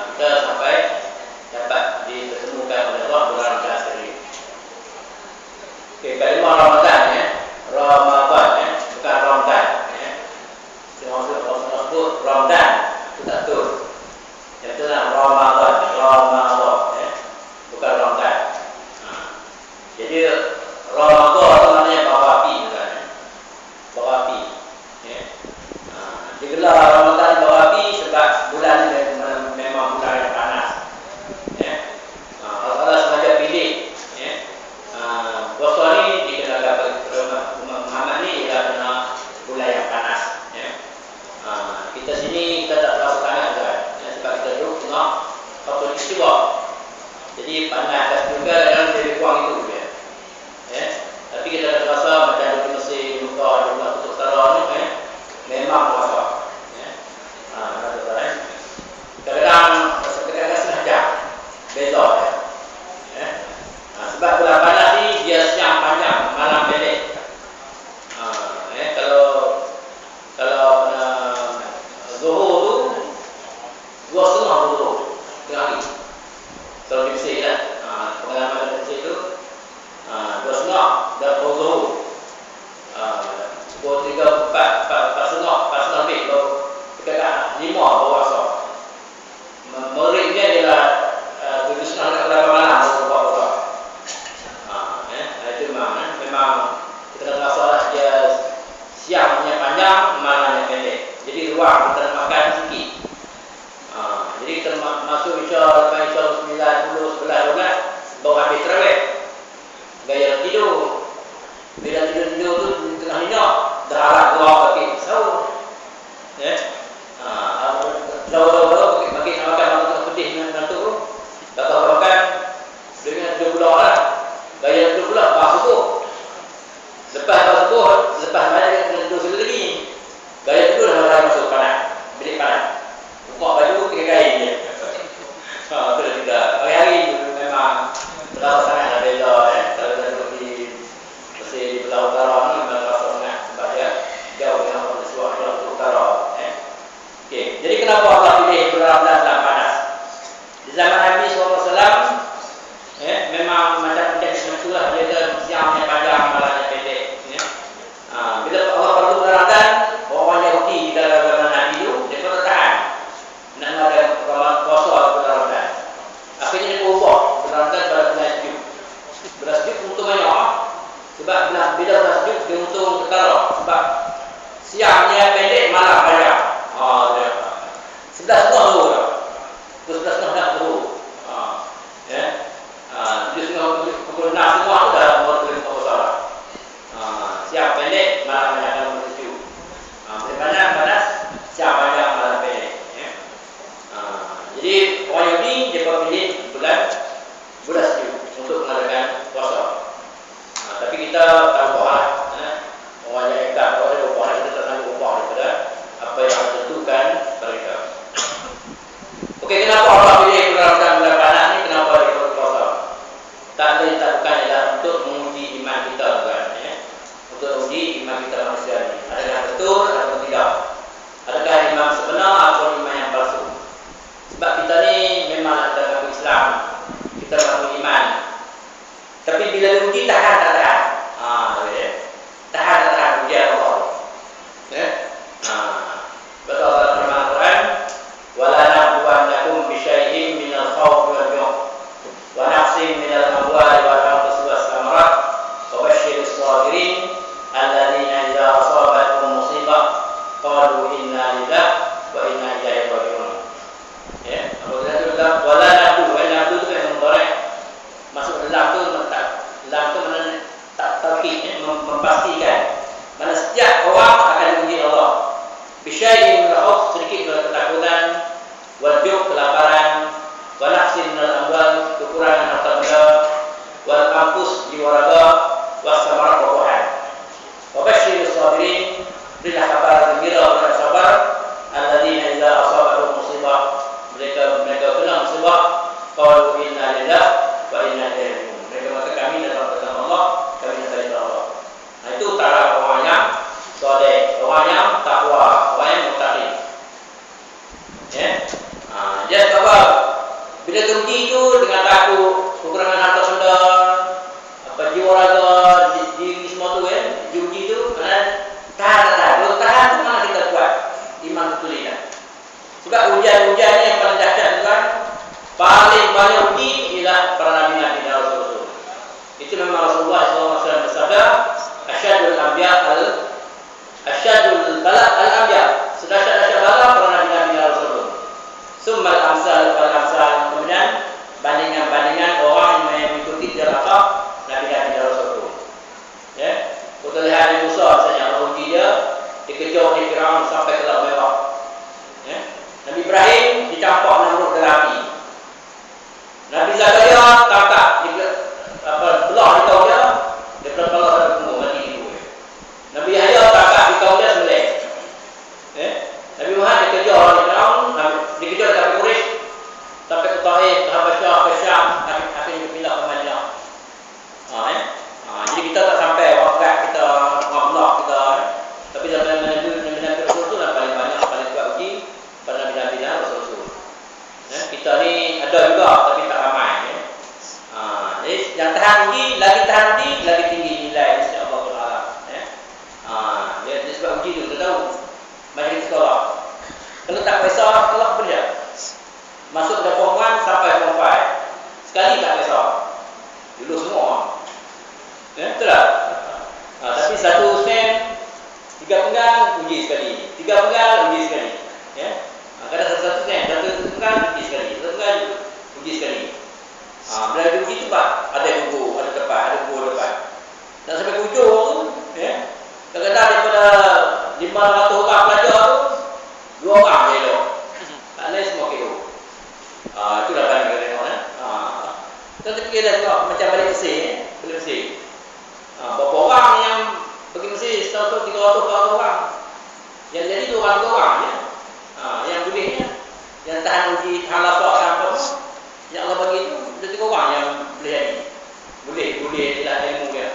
kita sampai dapat dipertemukan oleh Allah bulan Ramadan sendiri. Okey, kalimah Ramadan ya. Ramadan ya, bukan Ramadan ya. Orang sebut Ramadan itu tak betul. Yang itu adalah Ramadan ya. Bukan Ramadan. Jadi Ramadan itu maknanya bau api bukan ya. Bau api ya. Digelar Ramadan bau api sebab bulan ini memang bulan yang panas ya. Allah sengaja pilih ya. Puasa ni dikenakan umat Muhammad ni ialah kena bulan yang panas ya. Kita sini kita tak terasa panas kan ya, sebab kita duduk tengah waktu istiwa. Jadi panas juga dalam lebih kurang itu ya. Ya. Tapi kita tak terasa macam di Mesir, Mekah, di Kutub Utara ni ya. Memang puasa ya. Kadang-kadang setengah jam beza ya. Sebab bulan panas ni dia siang panjang, malam pendek. Kalau Zuhur tu 2,5 Zuhur tengah hari. Kalau di Mesir kan, pengalaman di Mesir tu 2,5 dan Zuhur. 2, 3, 4 setengah lebih baru dekat 5 baru asar. Meriknya ialah 7,5 dekat 8 malam baru buat puasa. Itu memang kita kata masalah dia siangnya panjang, malamnya pendek. Jadi ruang kita nak makan sikit. Jadi kita masuk Isya, lepas Isya 9, 10, 11, 12 baru habis tarawih. Gaya tidur. Bila tidur tu tengah nyenyak, dah alat keluar pakai sahur. Ya. Lalu bagi nak makan makan pedih dengan tu. Tak tahu makan dengan 2 bulan lah. Gaya 2 bulan lepas subuh. Lepas subuh, lepas balik kena tidur sekali lagi. Gaya tidur dah mulai masuk panas. Bilik panas. Buka baju pakai kain je. Tu dah tidak. Hari-hari memang terasa sangatlah beza ya. Kalau kita duduk di Mesir di Belah Utara ni memang terasa sangat sebab dia jauh dengan Kutub Utara ya. Okey, jadi kenapa Allah pilih bulan Ramadan bulan panas? Di zaman Nabi SAW ya, memang macam itulah dia ada siangnya panjang, malamnya pendek ya. Bila Allah perlu bulan Ramadan, orang Yahudi di dalam zaman Nabi itu dia pun tahan nak ada puasa bulan Ramadan. Akhirnya dia ubah bulan Ramadan pada bulan sejuk. Bulan sejuk untung banyak sebab bila bulan sejuk dia untung ketara sebab siangnya pendek, malam panjang. 11 setengah tu. 11 setengah tu. Ya. Jadi pukul 6 semua tu dah boleh puasa. Siang pendek, malam panjang dan sejuk. Panas, siang panjang, malam pendek. Ya. Jadi orang Yahudi dia pilih bulan sejuk untuk mengadakan puasa. Tapi kita tak ubah orang yang tak ubah, kita tak sanggup ubah daripada apa yang ditentukan mereka. Okey, kenapa Allah pilih bulan Ramadan bulan panas ni? Kenapa dia berpuasa? Tak lain tak bukan ialah untuk menguji iman kita kan ya. Untuk menguji iman kita manusia ni. Adakah betul atau tidak? Adakah iman sebenar atau iman yang palsu? Sebab kita ni memang ada mengaku Islam, kita mengaku iman. Tapi bila diuji tahan tak tahan. Tahan ujian Allah. Ya. Betul Allah firman Al-Quran, wala nabluwannakum bisyai'in minal khawfi wal ju' wa naqsin minal amwali wal anfusi was samarat wa basyirus sabirin alladzina idza asabatuhum musibah qalu inna lillahi wa inna ilaihi raji'un. Ya, apabila itu wala nablu itu kan mudhari'. Masuk dalam tu lam tu mana tak taukid memastikan mana setiap orang akan diuji Allah. Bisyai'in min al-khawf, sedikit ketakutan, wal ju' kelaparan, wa naqsin min al-amwal, kekurangan harta benda, wal anfus jiwa raga, was samarat buah. Wa basyirus sabirin, berilah kabar gembira kepada sabar, alladzina idza asabatuhum musibah, mereka kena musibah, qalu inna lillahi wa inna ilaihi raji'un. Mereka kata kami dalam pertama Allah, kami dari Allah. Itu tara orang yang soleh, orang yang takwa, orang yang muttaqin. Ya. Bila rugi itu dengan takut, kekurangan harta benda, apa jiwa raga, diri semua tu kan, rugi itu mana tahan. Kalau tahan tu mana kita kuat iman ketulinan. Sebab ujian-ujian ni yang paling dahsyat tuan, paling banyak uji ialah para nabi-nabi dan rasul-rasul. Itu memang Rasulullah SAW bersabda, asyadul bala al-anbiya, sedahsyat-dahsyat bala para nabi-nabi dan rasul-rasul. Summal amsal wal amsal, kemudian bandingan-bandingan orang yang mengikuti jalan nabi-nabi dan rasul-rasul. Ya, kita lihat Nabi Musa misalnya, Allah uji dia, dikejar oleh Firaun sampai ke Laut Merah. Ya. Nabi Ibrahim dicampak Namrud dengan api. Nabi Zakaria tangkap belah di kaum dia, daripada kepala sampai punggung mati itu. Nabi Yahya tangkap di kaum dia sembelih. Nabi Muhammad dikejar oleh Firaun, dikejar dari Quraisy sampai ke Taif, ke Habasyah, ke Syam, akhirnya pindah ke Madinah. Jadi kita tak sampai waktu kita belah kita, tapi zaman Nabi Rasul tu lah paling banyak, paling kuat uji pada Nabi-Nabi dan Rasul-Rasul. Kita ni ada juga tapi tak ramai. Jadi yang tahan uji, lagi tinggi nilai insya-Allah Taala. Dia sebab uji tu kita tahu macam di sekolah. Kalau tak kisah sekolah kerja. Masuk dari form 1 sampai form 5. Sekali tak kisah. Dulu semua. Betul tak? Tapi satu sen 3 penggal uji sekali. 3 penggal uji sekali. Kadang satu sen, satu penggal uji sekali. Satu penggal uji sekali. Bila uji tu Pak, ada guru, ada tempat, ada guru depan. Dan sampai ke ujung tu, kadang-kadang daripada 500 orang pelajar tu 2 orang je elok. Tak lain semua kira. Itulah banding tengok kita fikir dah tengok macam balik Mesir, balik Mesir. Berapa orang yang pergi Mesir, 100, 300, 400 orang. Yang jadi 2 orang je. Yang bolehnya, yang tahan uji, tahan lapar sampai yang Allah bagi itu, ada 3 orang yang boleh jadi. Boleh lah ilmu dia.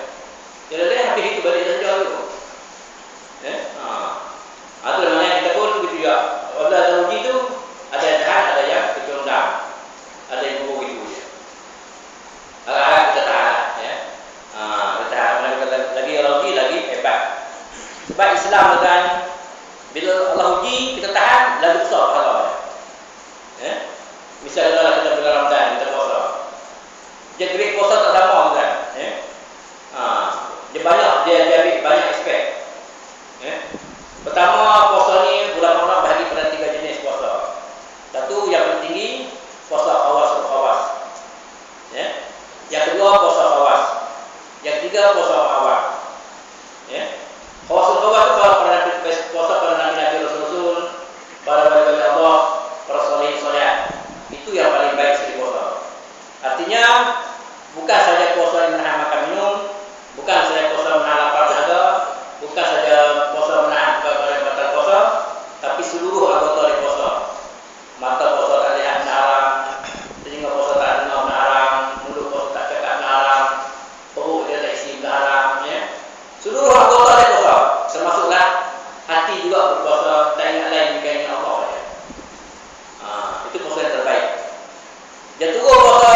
Jadi dia habis itu balik saja tu. Itu namanya kita pun begitu juga. Allah ada uji tu, ada yang tahan, ada yang kecondang. Ada yang buruk itu je. Agak-agak kita tahan. Kita tahan. Lagi Allah uji, lagi hebat. Sebab Islam kan, bila Allah uji, kita tahan, lalu besar pahala. Misalnya kita bulan Ramadan, kita puasa. Dia grade puasa tak sama kan? Dia ambil banyak aspek. Pertama, puasa ni ulama-ulama bahagi pada 3 jenis puasa. Satu yang paling tinggi, puasa khawas. Yang kedua, puasa khawas. Yang ketiga, puasa awal. Khawas itu puasa para nabi-nabi Rasul-Rasul, para wali-wali Allah, para soleh-soleh. Itu yang paling baik sekali puasa. Artinya bukan saja puasa yang menahan makan minum, bukan saja puasa menahan lapar dahaga, bukan saja puasa menahan batal puasa, tapi seluruh anggota dari puasa. Mata puasa tak lihat menahan, telinga puasa tak dengar menahan, mulut puasa tak cakap menahan, perut dia tak isi menahan. Seluruh anggota dari puasa, termasuklah hati juga berpuasa, tak ingat lain dibanding Allah. Itu puasa yang terbaik. Yang teruk puasa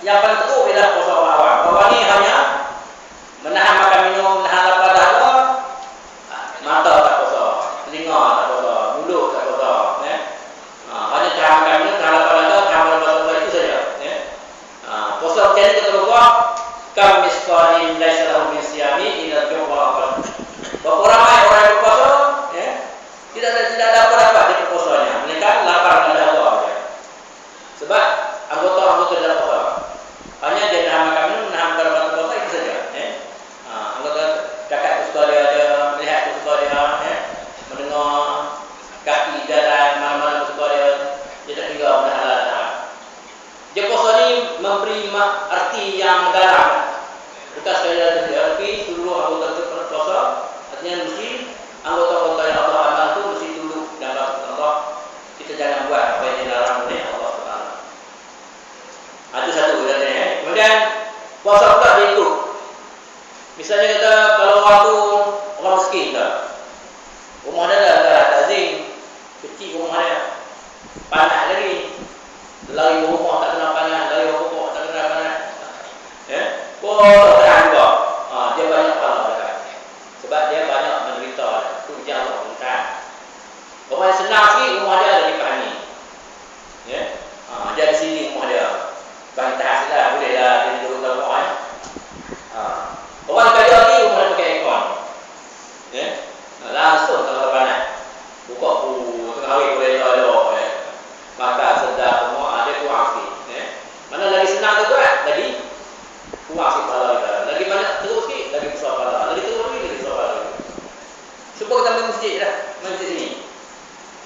yang paling teruk ialah puasa awal. Awal ni hanya menahan makan minum, menahan lapar dahaga, mata tak puasa, telinga tak puasa, mulut tak puasa. Hanya tahan makan minum, tahan lapar dahaga, tahan puasa itu saja. Puasa macam ni kata Allah, kam misqalin laisa lahu min siyami illa al-jawwa aqal. Berapa ramai orang yang berpuasa, tidak ada apa-apa di puasanya, melainkan lapar dan dahaga saja. Sebab anggota-anggota dalam puasa hanya dia menahan makan minum, menahan batal puasa itu saja. Anggota cakap kesuka dia, melihat kesuka dia, mendengar, kaki jalan mana-mana kesuka dia tak kira menahan. Dia puasa ni memberi arti yang mendalam. Bukan sekadar tapi seluruh anggota puasa, artinya mesti anggota-anggota yang Allah amal tu mesti tunduk dalam Allah. Kita jangan buat apa yang dilarang oleh Allah Subhanahu. Itu satu katanya. Kemudian puasa pula dia ikut. Misalnya kata kalau orang tu orang miskin tak, rumah dia dah tak zinc, kecil rumah dia, panas lagi. Lari rumah tak kena panas, lari rumah tak kena panas. Ya, terang juga. Dia banyak pahala dekat. Sebab dia banyak menderita. Itu jauh bukan. Orang yang senang sikit rumah dia lagi pahami. Ya, dia di sini rumah dia. Bantas lah, boleh lah dia duduk dalam rumah. Orang kaya lagi rumah dia pakai aircon. Ya, langsung kalau panas. Buka tengah hari boleh elok. Makan sedap semua dia kurang sikit. Mana lagi senang tu kan? Lagi kurang sikit pahala kita. Lagi banyak terus sikit, lagi besar pahala. Lagi terus lagi besar pahala. Cuba kita pergi masjid dah. Masjid sini.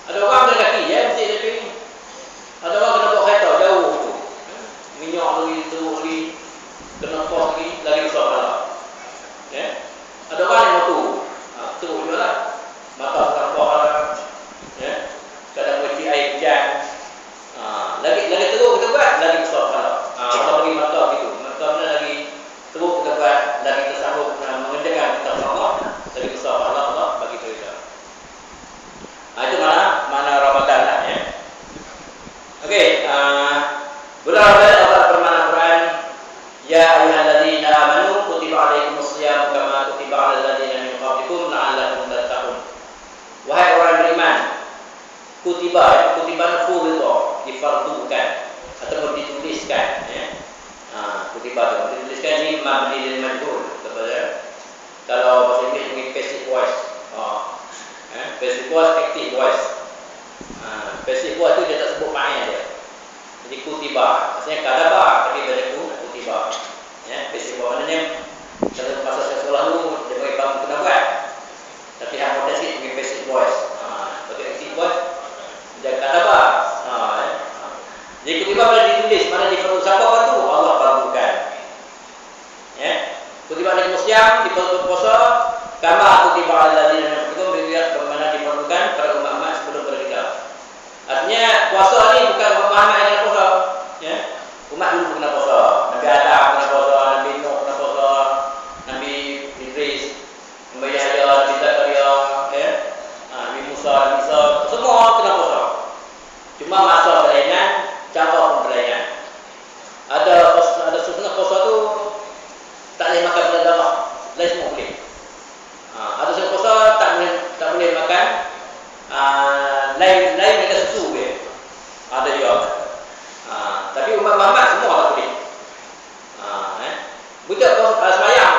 Ada orang kena kaki ya masjid dia pergi. Ada orang kena bawa kereta jauh tu. Minyak lagi terus lagi. Kena kos lagi besar pahala. Ya. Ada orang yang motor. Terus juga lah. Mata tertampak lah. Ya. Kadang mesti air hujan. Lagi teruk kita buat, lagi besar pahala. Kalau bagi mata gitu, mata mana lagi teruk kita buat, lagi tersambung mengerjakan kita sama, lagi besar pahala Allah bagi kita. Itu mana Ramadan lah ya. Okey, benar-benar Allah firman Al-Quran, ya ayyuhalladzina amanu kutiba alaikumusshiyam kama kutiba alal ladzina min qablikum la'allakum tattaqun. Wahai orang beriman, kutiba furida, difardukan ataupun dituliskan ya. Kutiba itu dituliskan ni mabni lil majhul kepada kalau bahasa Inggeris panggil passive voice. Passive voice, active voice. Passive voice tu dia tak sebut fa'il dia. Jadi kutiba, maksudnya kadaba tapi dia kutiba. Ya, passive voice maknanya kalau masa saya sekolah dulu dia panggil kamu kena buat. Tapi hak modern sikit panggil passive voice. Bagi active voice dia kadaba. Jadi kutiba boleh ditulis, mana difardu siapa fardu? Allah fardukan. Ya. Kutiba alaikumusshiyam difardu puasa kama kutiba alal ladzina min qablikum dilihat bagaimana difardukan pada umat-umat sebelum kita. Artinya puasa ni bukan umat Muhammad yang kena puasa. Ya. Umat dulu kena puasa. Nabi Adam kena puasa, Nabi Nuh kena puasa, Nabi Idris, Nabi Yahya, Nabi Zakaria, ya. Nabi Musa, Nabi Isa, semua kena puasa. Cuma masa berlainan, cara pembelainan. Ada setengah puasa tu tak boleh makan benda darah, lain semua boleh. Ada setengah puasa tak boleh makan lain mereka susu boleh. Ada juga. Tapi umat Muhammad semua tak boleh. Bukan sembahyang.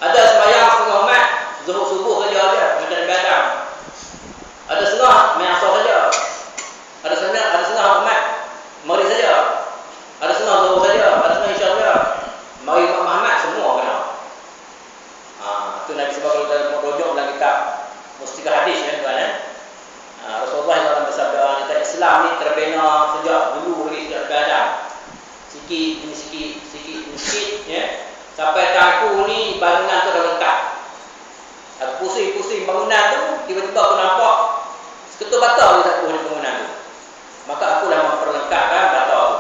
Ada sembahyang setengah umat zuhur subuh saja dia macam Nabi Adam. Ada setengah main asar saja. Ada setengah umat maghrib saja. Ada setengah zuhur saja, ada setengah isya saja. Mari umat Muhammad semua kena. Itu Nabi sebab kalau kita merujuk dalam kitab Mustikah Hadis ya tuan ya. Rasulullah SAW bersabda, kata Islam ni terbina sejak dulu lagi sejak Nabi Adam. Sikit demi sikit ya. Sampai tangku ni bangunan tu dah lengkap. Aku pusing bangunan tu, tiba-tiba aku nampak seketul bata di satu bangunan tu. Maka akulah memperlengkapkan bata tu.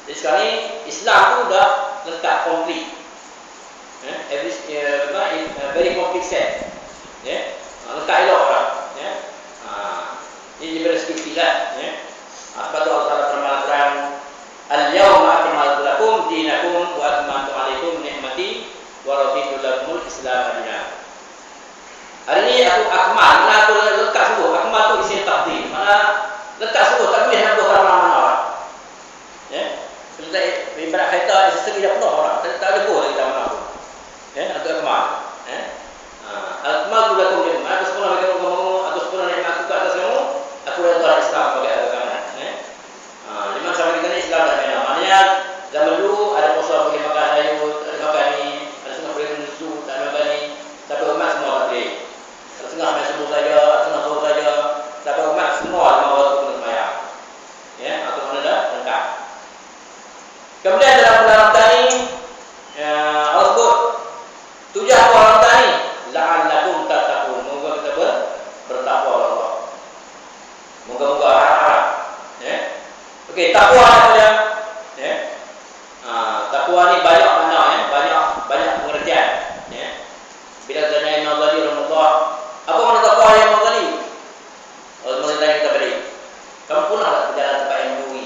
Jadi sekarang ni Islam tu dah lengkap komplit. Very complete set. Ya. Lengkap elok dah. Ya. Ini diberi sedikit lah. Ya. Sebab tu Allah Taala firman Al-yawma akmaltu lakum dinakum wa atmamtu alaikum ni'mati wa raditu lakumul Islam dinan. Hari ni aku akmal, mana aku lengkap sungguh. Akmal tu isim tafdhil. Mana lengkap sungguh, tak boleh nak buat mana-mana orang. Ya. Kita ibarat kereta sistem dah penuh orang. Tak ada boleh lagi tak mana pun. Ya, itu akmal. Ya. Akmal tu lakum dinan. Aku sempurna bagi kamu, aku sempurna nikmat aku ke atas kamu. Aku dah tahu Islam sebagai agama. Ya. Memang sama kita ni Islam dah kena. Maknanya zaman dulu ada puasa boleh makan sayur, ada makan ni, ada setengah boleh minum susu, tak ada makan ni. Tapi umat semua tak boleh. Ada setengah main subuh saja, ada setengah zuhur saja. Tapi umat semua 5 waktu kena sembahyang. Ya, atau mana dah lengkap. Kemudian dalam bulan Ramadan ni Allah sebut tujuh apa Ramadan ni? La'allakum tattaqun. Moga kita bertakwa kepada Allah. Moga-moga harap. Ya. Okey, takwa apa dia? Ya. Takwa ni banyak makna ya, banyak pengertian, ya. Bila tanya Imam Ghazali rahimahullah, apa makna takwa yang Imam Ghazali? Allah tanya kita tadi. Kamu pernah tak berjalan tempat yang menyuri?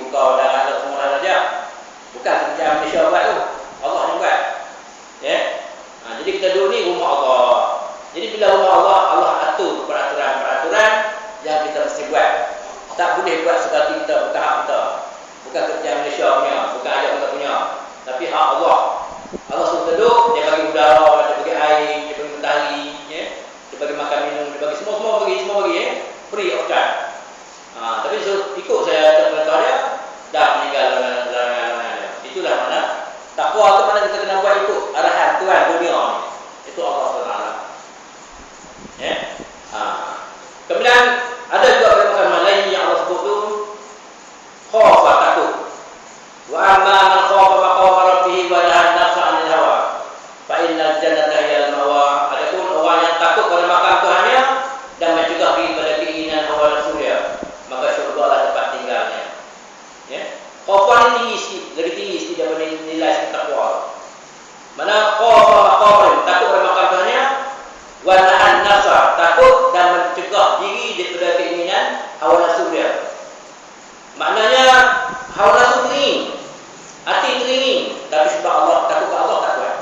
buka darat laut semua saja. Bukan kerja Malaysia buat tu. Allah yang buat. Ya. Jadi kita duduk ni rumah Allah. Jadi bila rumah Allah, Allah atur peraturan-peraturan yang kita mesti buat. Tak boleh buat seperti kita, bukan hak kita. Bukan kerja Malaysia punya, bukan ayat kita punya. Tapi hak Allah. Allah suruh duduk, dia bagi udara, dia bagi air, dia bagi matahari, ya. Dia bagi makan minum, dia bagi semua bagi, ya. Free of charge. Tapi ikut saya perintah dia, dah meninggal larangan-larangan. Itulah mana takwa tu, mana kita kena buat ikut arahan Tuhan dunia ni. Itu Allah SWT. Ya. Kemudian ada juga perkataan lain yang Allah sebut tu khafa, takut. Wa amma man khafa maqama rabbih wa nahaa an-nafsa 'anil hawa fa innal jannata hiyal mawa. Adapun orang yang takut pada makam Tuhannya dan mencegah diri pada keinginan hawa nafsunya, maka syurga lah tempat tinggalnya. Ya. Khaufan ini tinggi sikit, lebih tinggi sikit daripada nilai sikit takwa. Mana khafa maqam, takut pada makam Tuhannya, wa nahaa an-nafsa, takut dan mencegah diri daripada keinginan hawa nafsu dia. Maknanya hawa nafsu teringin, hati teringin, tapi sebab Allah, takut ke Allah tak kuat.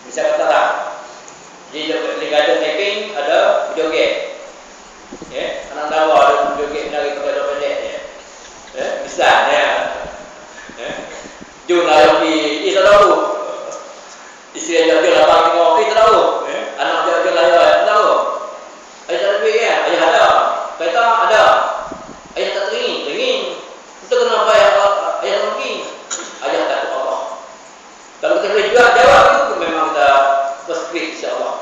Bisa kata tak? Di Garden Taiping ada video game. Ya, anak tahu ada video game dari kepada pendek ya. Bisa ya. Jom lah di tahu. Isteri dia lapar tengok, tahu. Anak dia layar, tahu. Ayah tak ada duit kan? Ayah ada. Kata ada. Ayah tak teringin. Itu kenapa ayah tak teringin? Ayah takut Allah. Kalau kita boleh jawab itu, memang kita first grade insyaAllah.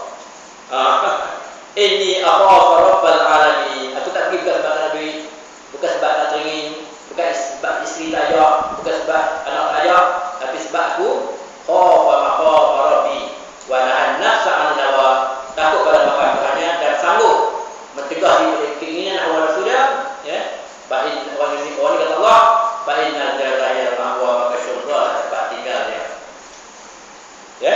Inni akhafu rabbal alamin. Aku tak pergi bukan sebab tak ada duit, bukan sebab tak teringin, bukan sebab isteri tak ajak, bukan sebab anak tak ajak, tapi sebab aku khafa maqama rabbi wa nahaa an-nafsa 'anil hawa, takut pada makam Tuhannya dan sanggup mencegah diri keinginan hawa nafsu dia. Ya. Baik orang ini kata Allah, bainal jannati ma'wa, maka syurga tempat tinggal dia. Ya.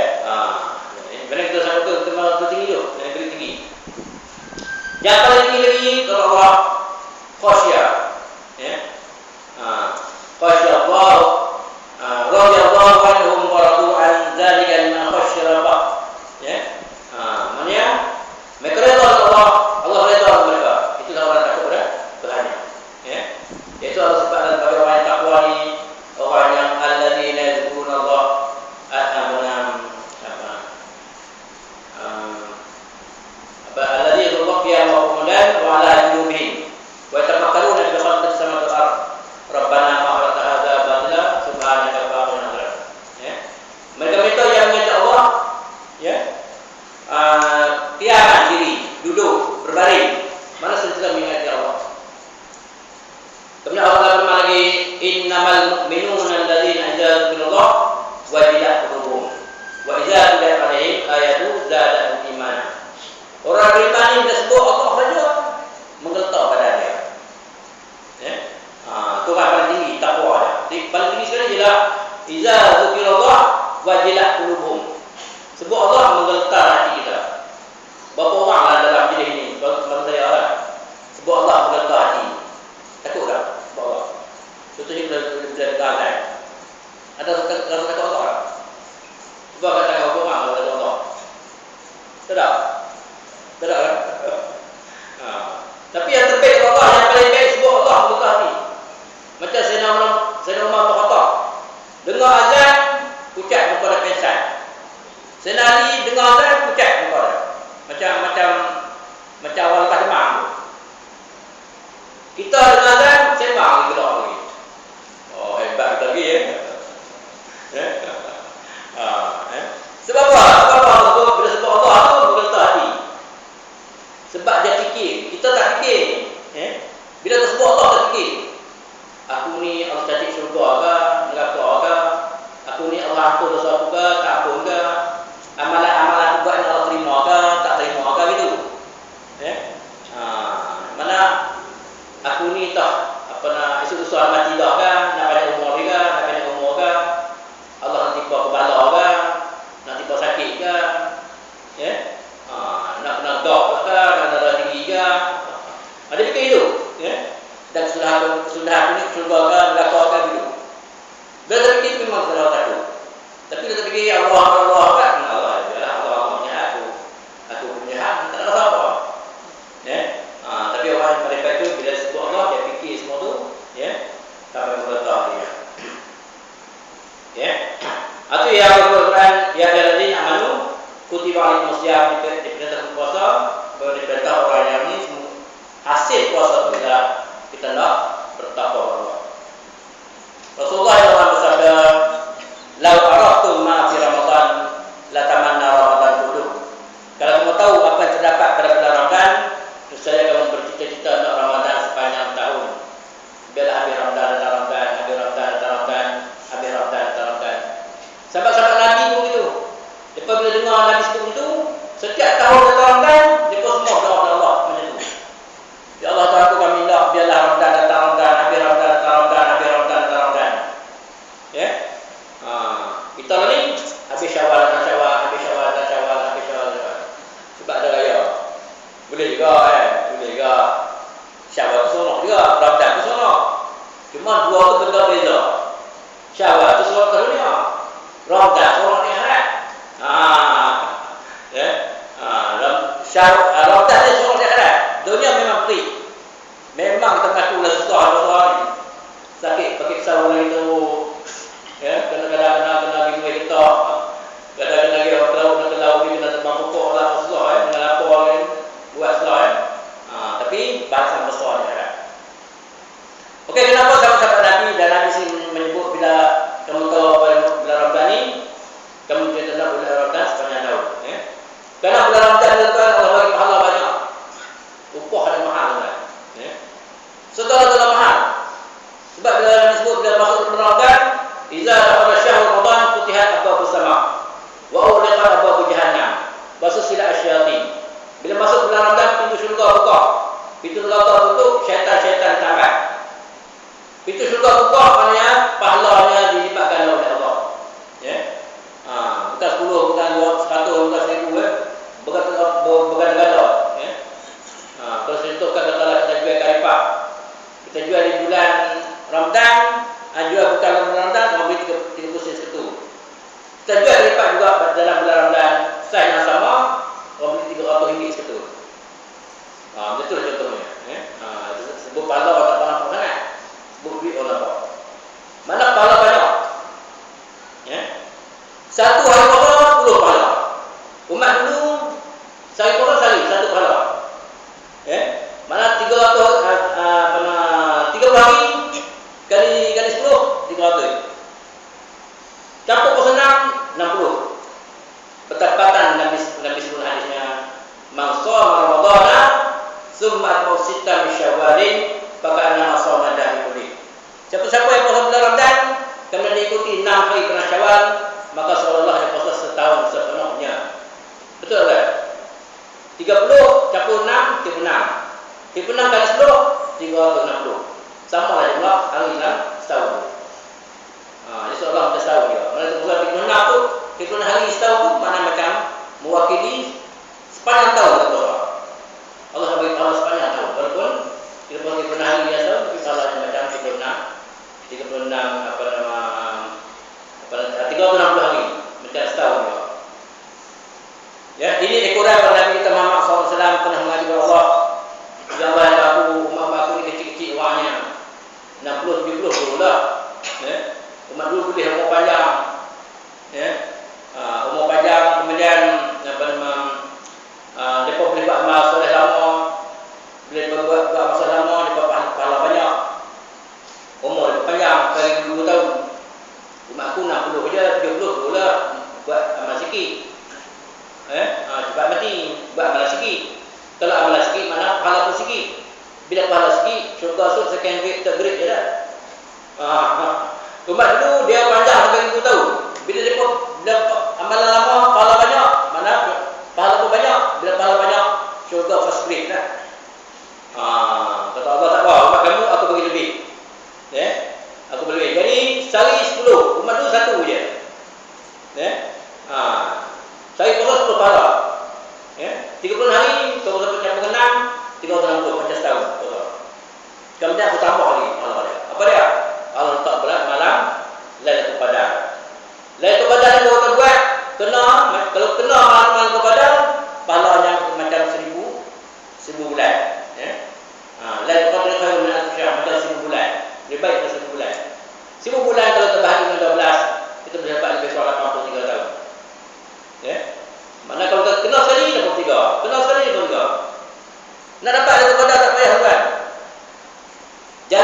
Benar kita sama tu terlalu tinggi tu, yang paling tinggi. Yang paling tinggi lagi kalau Allah khasyah. Ya. Khasyah Allah, radhiyallahu anhum wa radu an dzalika liman khasyya rabbah. Ya. Maknanya mereka redha Allah, Allah redha mereka. Itulah orang takut pada Tuhannya. Ya. Itu Allah sebut dalam bagi orang yang takwa ni, orang yang alladzina yadhkuruna Allah alladzi yadhkuruna qiyaman wa qu'udan wa 'ala junubihim wa yatafakkaruna fi khalqis samawati wal ardh rabbana ma khalaqta hadza batila subhanaka faqina adzaban. Ya. Mereka yang mengingat Allah, ya. Tiarkan diri, duduk, berbaring, mana sentiasa mengingat Allah. Kemudian Allah berfirman lagi, innamal mu'minuna alladzina idza dzukirallah wajilat qulubuhum wa idza tuliyat 'alaihim ayatu zadatuhum imanan. Orang beriman ini bila sebut Allah saja menggeletar badannya. Ya. Itu orang paling tinggi takwa dia. Paling tinggi sekali ialah idza dzukirallah wajilat qulubuhum. Sebut Allah menggeletar hati kita. Berapa orang lah dalam jenis ini? Kalau saya orang sebut Allah menggeletar hati. Takut tak? Sebut Allah. Contohnya bila dengar ada rasa takut Allah tak? Cuba katakan berapa orang kalau takut Allah? Tak? Tak kan? Tapi yang terbaik Allah, yang paling baik sebut Allah menggeletar hati. Macam Sayyidina Umar bin Khattab dengar azan, ucap muka dah pensan. Sayyidina Ali dengar azan, ucap muka dah. Macam awal lepas demam. Kita dengar azan, sembang lagi gerak lagi. Oh, hebat kita lagi ya. Sebab apa? Bila sebut Allah tu menggeletar hati. Sebab dia fikir, kita tak fikir. Bila tersebut Allah tak fikir. Aku ni Allah cacik syurga ke, neraka ke? Aku ni Allah ampun dosa aku ke, tak ampun ke? Amalan-amalan aku buat ni Allah terima ke, tak terima ke gitu. Mana aku ni tak esok lusa mati dah ke, nak banyak umur ke, nak banyak umur ke? Allah nanti buat kebala ke, nanti buat sakit ke? Ya? Nak kena dok ke, nak darah tinggi ke? Ada fikir itu, ya? dan kesudahan ini kesudahan melakukan gitu. Bila terfikir memang salah takut. Tapi bila terfikir Allah kan Allah adalah Allah punya aku punya hak, tak ada apa. Ya. Tapi orang mereka itu bila sebut Allah dia fikir semua tu, ya. Sampai berletak dia. Ya. Atau ya Al-Quran ya alladzina amanu kutiba alaikumusiyam diperintahkan puasa, diperintah orang yang ini hasil puasa kita nak bertakwa Allah. Rasulullah SAW bersabda, "Lau araftum ma fi Ramadan la tamanna Ramadan duduk." Kalau kamu tahu apa yang terdapat pada bulan Ramadan, nescaya kamu bercita-cita nak Ramadan sepanjang tahun. Bila habis Ramadan datang Ramadan, habis Ramadan datang Ramadan, habis Ramadan datang Ramadan. Sahabat-sahabat Nabi pun begitu. Lepas bila dengar Nabi sebut itu, setiap tahun datang Ramadan, mereka semua berdoa kepada Allah macam itu. Ya Allah Ta'ala kami nak biarlah Ramadan datang Ramadan, habis Ramadan datang Ramadan, habis Ramadan datang Ramadan. Ya. Kita ni habis Syawal datang Syawal, habis Syawal datang Syawal, habis Syawal datang. Sebab ada raya. Boleh juga boleh juga. Syawal tu seronok juga, Ramadan tu seronok. Cuma dua tu benda beza. Syawal tu seronok ke dunia. Ramadan seronok di akhirat. Ya. Ramadan ni seronok di akhirat. Dunia memang free. Memang kita mengaku lah susah ni. Sakit pakai pesawat itu. Ya, kadang-kadang kena bimbing kita. Kadang-kadang lagi orang tahu nak kelau ni kena terbang pokok lah susah dengan lapor ni buat susah tapi balasan besar dia. Okey, kenapa sahabat-sahabat Nabi dan Nabi sini menyebut bila kamu tahu bulan Ramadan ni kamu kena nak bulan Ramadan sepanjang tahun, ya. Kerana bulan Ramadan itu Allah bagi pahala banyak. Upah ada mahal kan, ya. Segala-gala mahal. Sebab bila Nabi sebut bila masuk bulan Ramadan, iza dakhala syahr Ramadan futihat abwaabus sama wa ughliqat abwaabul jahannam wa susilat asyayatin. Bila masuk bulan Ramadan, pintu syurga buka. Pintu neraka tutup, syaitan-syaitan tamat. Pintu syurga buka maknanya pahalanya dilipatkan oleh Allah. Ya. Bukan 10, bukan 100, bukan 1000 berganda-ganda, ya. Kalau sentuhkan katalah kita jual karipap. Kita jual di bulan Ramadan, jual bukan bulan Ramadan, kita beli 30 sen seketul. Kita jual karipap juga dalam bulan Ramadan, saiz yang sama, orang beli RM300 seketul. Betul contohnya, ya. Sebut pahala orang tak nampak sangat. Sebut duit orang nampak. Mana pahala banyak? Ya. Satu hari puasa 10 pahala. Umat dulu sehari puasa sehari 1 pahala. Ya. Mana 30 hari kali 10 300. Campur puasa 60. Betapatan Nabi sebut hadisnya, "Man shoma Ramadhana tsumma atma'u min Syawalin faka'anna shoma dahri kulli." Siapa-siapa yang puasa bulan Ramadan kemudian diikuti 6 hari bulan Syawal, maka seolah-olah dia puasa setahun sepenuhnya. Betul tak? 30 campur 6 36. 36 kali 10 360. Sama lah jumlah hari dalam setahun. Jadi seolah macam setahun juga. Mana tu bulan 36 tu, 36 hari setahun tu mana macam mewakili sepanjang tahun Allah. Allah bagi pahala sepanjang tahun. Walaupun kita puasa 36 hari biasa, tapi pahalanya macam 36 360 hari macam setahun juga. Ya, ini ekoran Nabi kita Muhammad SAW pernah mengadu Allah. Ya Allah, umat aku ni kecil-kecil orangnya. 60-70 dulu lah. Ya. Umat dulu boleh umur panjang. Ya. Umur panjang, kemudian mereka boleh buat amal soleh lama. Boleh buat masa lama, mereka pahala banyak. Umur mereka panjang, kali 20 tahun. Umat aku 60 saja, 30 dulu lah. Buat amal sikit. Cepat mati, buat amal sikit. Kalau amal sikit, mana pahala pun sikit. Bila pahala sikit, syurga tu second grade, third grade je dah. Umat dulu dia panjang sampai 1000 tahun. Bila dia amalan lama, pahala banyak, mana pahala pun banyak. Bila pahala banyak, syurga first grade dah. Kata Allah tak apa, umat kamu aku bagi lebih. Ya, aku bagi lebih. Jadi sehari 10, umat dulu 1 je. Ya, sehari puasa 10 pahala. Ya, 30 hari, kalau dapat campur 6, 360 macam setahun. Kemudian aku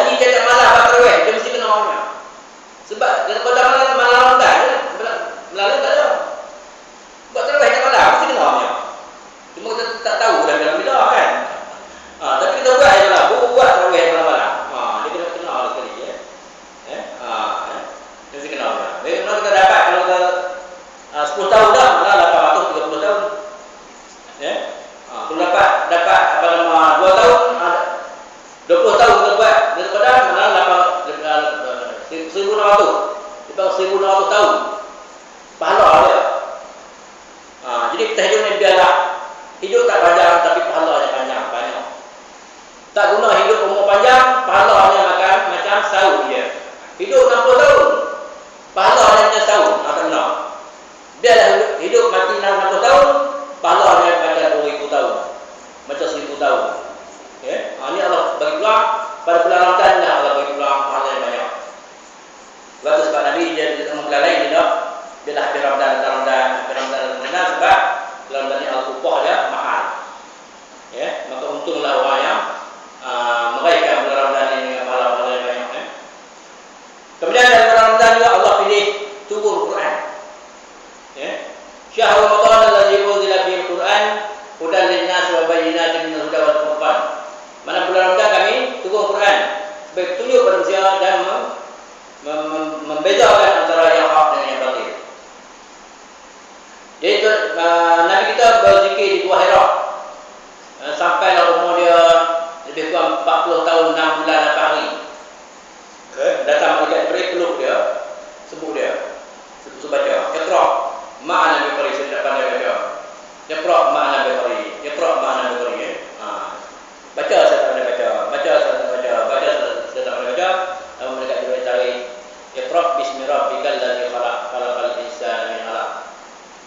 Jadi dia tak malah buat tarawih, dia mesti kena orangnya. Sebab daripada malam Ramadan, melalui tak ada. Buat tarawih tak malah, mesti kena orangnya. Cuma kita tak tahu dah dalam bidah kan. Tapi kita buat je lah, buat tarawih malam-malam. Dia kena orang sekali ya. Dia mesti kena orang. Jadi kalau kita dapat, kalau kita 10 tahun dah, malah 830 tahun. Kalau dapat apa nama 2 tahun, 20 tahun kita buat daripada malah 1,600. Kita 1,600 tahun. Pahala dia. Jadi kita hidup ni biarlah hidup tak panjang tapi pahalanya panjang banyak. Tak guna hidup umur panjang, pahalanya macam setahun dia. Hidup 60 tahun, pahalanya macam setahun. Tak guna. Biarlah hidup mati 60 tahun, pahalanya macam 2000 tahun. Macam 1000 tahun. Ini Allah bagi peluang pada bulan Ramadan lah, Allah bagi peluang pahala yang banyak. Sebab sebab Nabi dia membelah lain tidak. Biarlah habis Ramadan sebab bulan Ramadan ni al-Qubah dia mahal. Maka untunglah orang yang meraihkan bulan Ramadan ini dengan pahala-pahala yang banyak. Kemudian dalam bulan Ramadan juga Allah pilih turun Quran. Syahrul Ramadan allazi unzila fihi al-Quran hudan lin-nas wa bayyinatin minal huda wal furqan. Mana bulan Ramadan kami turun Quran sebagai petunjuk pada manusia dan membezakan antara yang hak dan yang batil. Jadi Nabi kita berzikir di Gua Hira sampailah umur dia lebih kurang 40 tahun 6 bulan 8 hari. Datang malaikat Jibril peluk dia, sebut dia, sebut baca, Iqra ma'ana bi qari, saya tak pandai baca. Iqra ma'ana bi qari, Iqra ma'ana bi qari. Baca saya tak pandai baca, baca saya tak pandai baca. Lalu malaikat Jibril tarik, Iqra bismi rabbikal ladzi khalaq, khalaqal insana min 'alaq.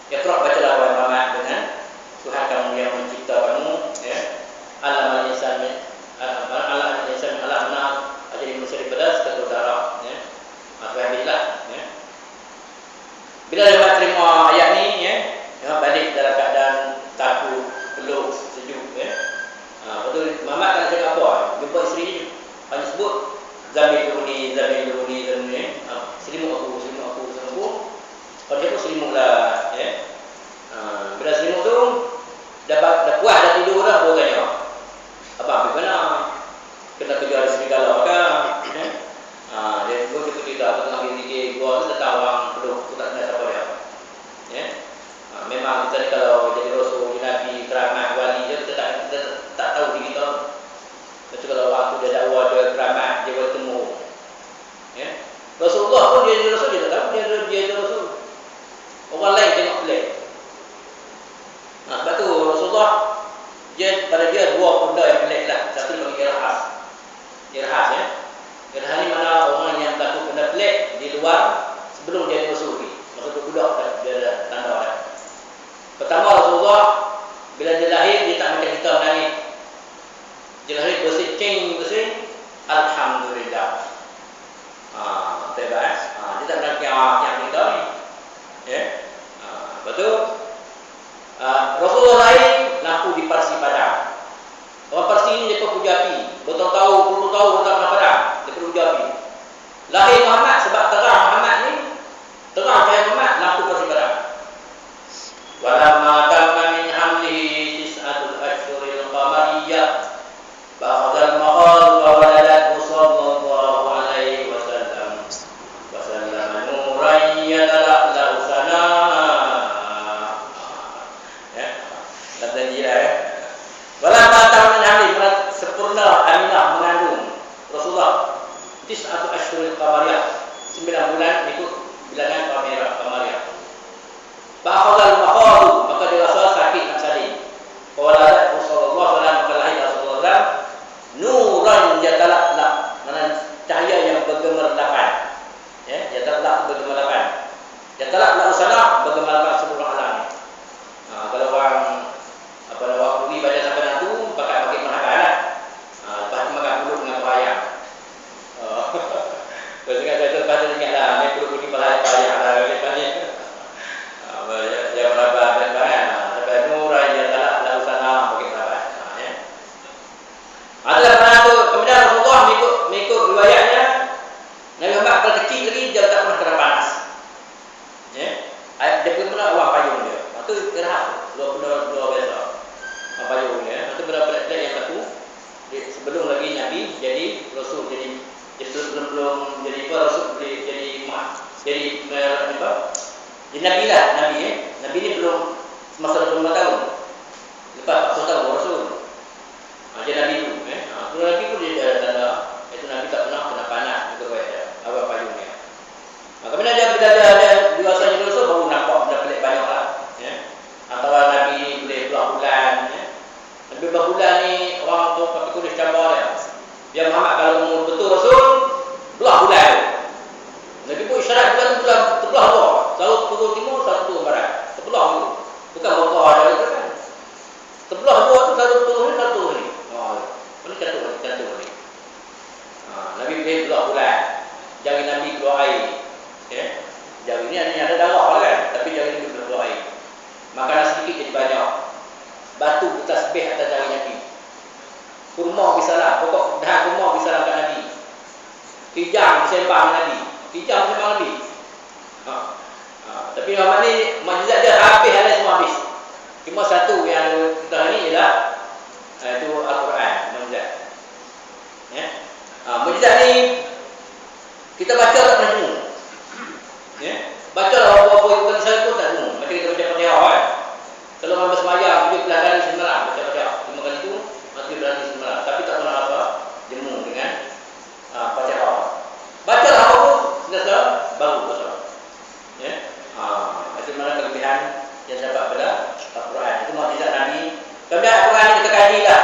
Iqra, bacalah wahai Muhammad dengan Tuhan kamu yang mencipta kamu, Alamal insan min 'alaq, jadi manusia daripada seketul darah. Fahamilah. Bila dia terima ayat ni, dia balik dalam keadaan takut, peluk, sejuk. Betul Muhammad kan cakap apa? Jumpa isteri ni, hanya sebut Zamil Duruni. Selimut aku. Kalau dia pun selimut lah. Bila selimut tu dah puas, dah tidur dah, baru tanya, abang pergi mana? Kena kerja di serigala kan? Dia pun kita aku tengah fikir gua tu datang orang peluk, aku tak kenal siapa dia. Memang kita ni kalau jadi rasul, nabi, keramat, wali je, kita tak tahu diri kita. Macam kalau orang tu dia dakwah, dia keramat, dia boleh temu. Rasulullah pun dia jadi rasul, dia tak tahu dia jadi rasul. Orang lain tengok pelik. Sebab tu Rasulullah pada dia dua benda yang pelik lah. Satu bagi irhas. Irhas Irhas ni mana orang yang berlaku benda pelik di luar sebelum dia rasul ni. Maksud budak dia ada tanda dah. Pertama Rasulullah bila dia lahir dia tak macam kita menangis. Dia lahir bersih. Alhamdulillah. Tebas. Dia tak macam yang kita ni. Betul. Rasulullah lahir lampu di Parsi padam. Orang Parsi ni dia puja api. Bertahun-tahun, puluh tahun tak pernah padam. Dia puja api. Lahir Muhammad sebab terang Muhammad ni, terang cahaya Muhammad, lampu Parsi padam. Walamma tamma min hamlihi tis'atul ashhuril qamariyah ba'dal mahal wa waladat sallallahu alaihi wasallam wa sallama nuran yatala'la sana. Walamma tamma min hamlihi, sempurna Aminah mengandung Rasulullah tis'atul ashhuril qamariyah, 9 bulan ikut bilangan qamariyah. Ba'khadal maqadu, maka dia rasa sakit nak salin. Waladat sallallahu alaihi wasallam, maka lahir Rasulullah nuran yatala'la, mana cahaya yang bergemerlapan. Yatala'la bergemerlapan. Yatala'la sana bergemerlapan seluruh alam. Kalau orang pergi baca sampai nanti pakai merhaba lah. Lepas tu makan pulut dengan perayaan. Kalau lepas tu ingatlah ni pulut pergi perayaan lah lepas ni. Dia merhaba dan bahan. Sampai nuran dia talak sana pakai merhaba. Adalah pernah tu kemudian Rasulullah mengikut belum jadi apa, Rasul jadi apa? Jadi Nabi lah, Nabi Nabi ni belum semasa 25 tahun. Lepas 40 tahun Rasul. Dia Nabi tu tu Nabi pun dia ada tanda itu Nabi tak pernah kena panas juga dia. Awal payungnya. Kemudian dia bila dia dewasa Rasul baru nampak benda pelik banyak lah. Antara Nabi ni boleh belah bulan Nabi belah bulan ni orang tu pakai tulis gambar dia. Dia Muhammad kalau umur betul Rasul belah bulan. Nabi pun isyarat bulan tu bulan terbelah dua. Satu turun timur, satu turun barat. Terbelah tu. Bukan berapa ada itu kan. Terbelah dua tu satu turun ni, satu turun ni. Ini cantik ni. Nabi boleh belah bulan. Jari Nabi keluar air. Jari ni ada darah lah kan. Tapi jari Nabi keluar air. Makanan sedikit jadi banyak. Batu bertasbih atas jari Nabi. Kurma bersalam. Pokok dahan kurma bersalam kat Nabi. Kijang bersembang Nabi. Kijang bersembang Nabi. Tapi Muhammad ni mukjizat dia habis semua habis. Cuma satu yang kita ni ialah itu Al-Quran, mukjizat. Mukjizat ni kita baca tak pernah jemu. Baca lah apa-apa yang bukan Islam pun tak jemu. Macam kita baca Fatihah kan. Kalau orang bersemayang 17 kali semalam baca Fatihah. 5 kali tu 17 kali semalam. Tapi tak pernah apa jemu dengan Fatihah. Baca lah apa pun sudah baru baca. Itu mana kelebihan yang dapat pada Al-Quran. Itu mukjizat Nabi. Kemudian Al-Quran ni kita kaji lah.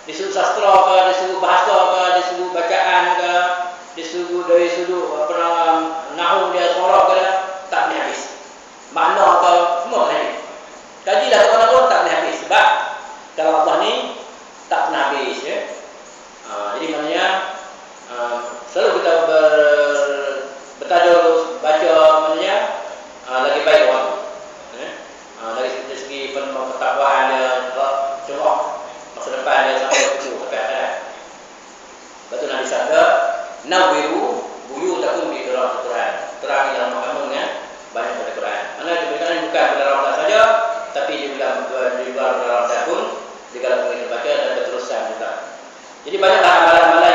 Disuruh sastra ke, disuruh bahasa ke, disuruh bacaan ke, disuruh dari sudut nahwu dia, sorab ke, tak boleh habis. Makna ke, semua boleh habis. Kajilah Al-Quran pun tak boleh habis. Sebab kalau Allah ni tak pernah habis. Jadi maknanya selalu kita bertajuk baca maknanya lagi baik orang tu. Dari segi pentakwaan dia cerah, masa depan dia sampai tujuh sampai akhirat. Betul Nabi sabda, "Nawiru buyutakum bi qira'atil Quran." Terangilah rumah kamu dengan banyak baca Quran. Mana diberikan bukan pada Ramadan saja, tapi di luar Ramadan pun jika kita baca dan berterusan juga. Jadi banyaklah amalan-amalan